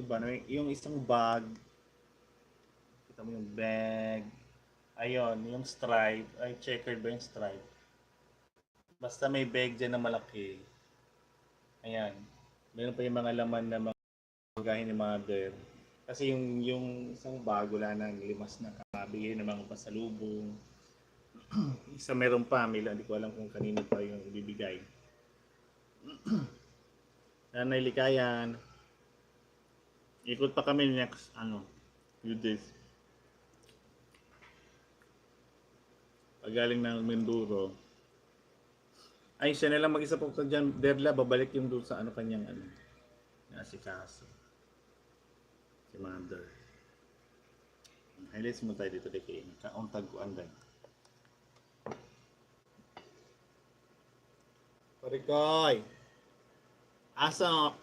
iba, yung isang bag, kita mo yung bag, ayun, yung stripe, ay checkered ba yung stripe? Basta may bag dyan na malaki. Ayan. Meron pa yung mga laman na mga bagahe ni mother. Kasi yung isang bag, wala na, limas na kabigay ng mga pasalubong. Isa meron pa, hindi ko alam kung kanino pa yung ibibigay. Nanay Likayan, ikot pa kami next, few days. Pagaling ng Mindoro. Ay, siya na lang mag-isa po dyan, Derla, babalik yung doon sa kanyang nasikaso. Si mother. Highlights mo tayo dito kay kauntag ko anday. Parikoy! Asa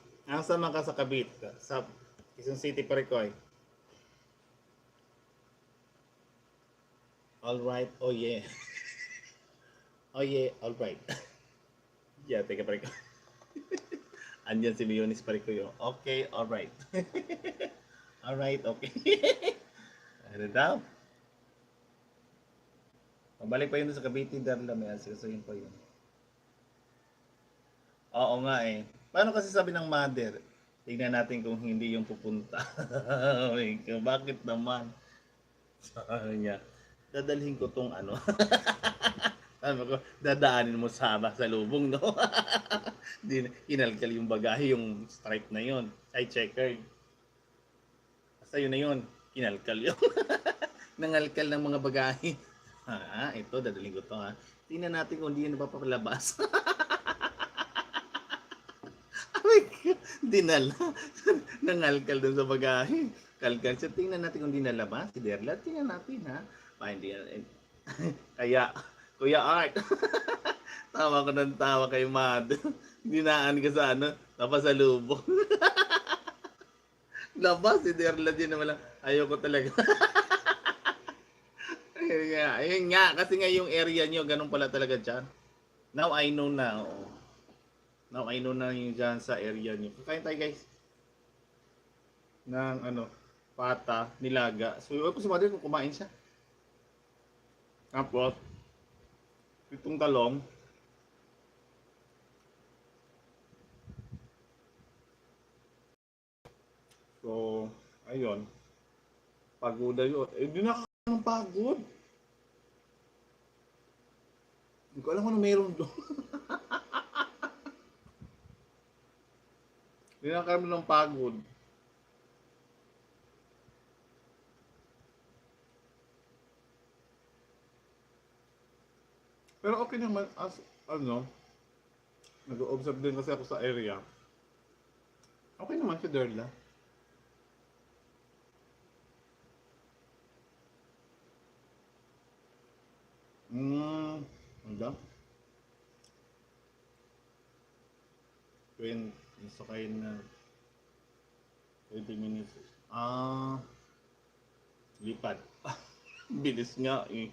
man ka sa Kabit? Sa Quezon City, Parikoy? Alright, oh yeah. Oh yeah, alright. Yeah, teka Parikoy. Andyan si Leonis Parikoy. Okay, alright. Alright, okay. Ano daw? Pabalik pa yun sa Cavite, Darla, may asikasuhin pa yun. Oo nga eh. Paano kasi sabi ng mother? Tingnan natin kung hindi yung pupunta. Bakit naman? Sabi niya, dadalhin ko tong sabi ko, dadaanin mo sa lubong, no? Kinalkal yung bagahe, yung stripe na yon. Ay, checker. Basta yun na yun. Kinalkal yun. Nangalkal ng mga bagahe. Ito, dadalhin ko to ha. Tingnan natin kung hindi yun napapalabas. Dinala. Nangalkal dun sa bagahe. Kalkal siya. Tingnan natin kung di nalabas. Si Derla, tingnan natin ha. Hindi kaya, Kuya Art. Tawa ko ng tawa kay Mad. Dinaan ka sa napasalubong. Labas si Derla din naman lang. Ayoko talaga. Ayun nga, kasi nga yung area nyo, ganun pala talaga dyan. Now I know na, oo. Now I know na yung dyan sa area nyo. Kakain tayo guys. Ng pata, nilaga. So, yung si mother kung kumain siya. Tapos, itong talong. So, ayun. Pagod na yun. Hindi nakakaroon ng pagod. Hindi ko alam kung ano meron doon. Hindi nakakaroon ng pagod. Pero okay naman as nag-observe din kasi ako sa area. Okay naman si Derla. Hanggang? 20, sakay na 20 minutes. Lipad. Bilis nga eh.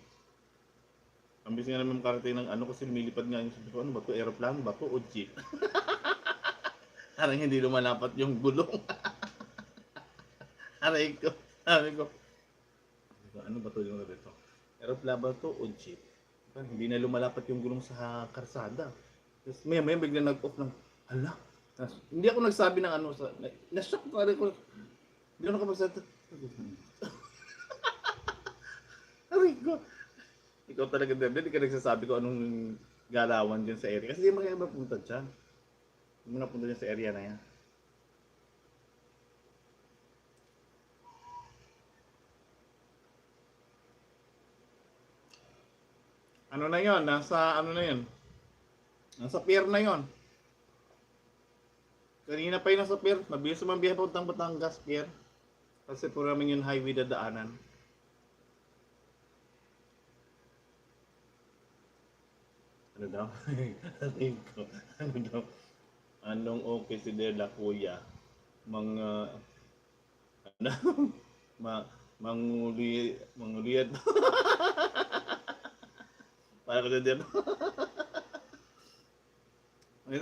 Ang bilis nga naman makarating ng kasi lumilipad nga yung sabi ko, ano ba to? Aeroplano ba to o jeep? Parang hindi lumalapat yung gulong. Aray ko. Sabi ko, ano ba to yung dito? Aeroplano ba to o jeep? Parang hindi na lumalapat yung gulong sa karsada. Tapos maya bigla nag-off ng, hala. Hindi ako nagsabi ng na-shock ko. Hindi ako nakapagsalita. Aray ko. Ikaw talaga din, hindi ka nagsasabi ko anong galawan dyan sa area. Kasi hindi mo kaya mapunta dyan. Hindi mo napunta dyan sa area na yan. Ano na yon? Nasa Nasa pier na yon. Kanina pa yun nasa pier. Mabilis naman biyahe papuntang Batangas pier. Kasi puro namin yung highway dadaanan. Ano daw? Ano daw? Anong okay si Dela Kuya? Manguliyad. Para ko na din. Ano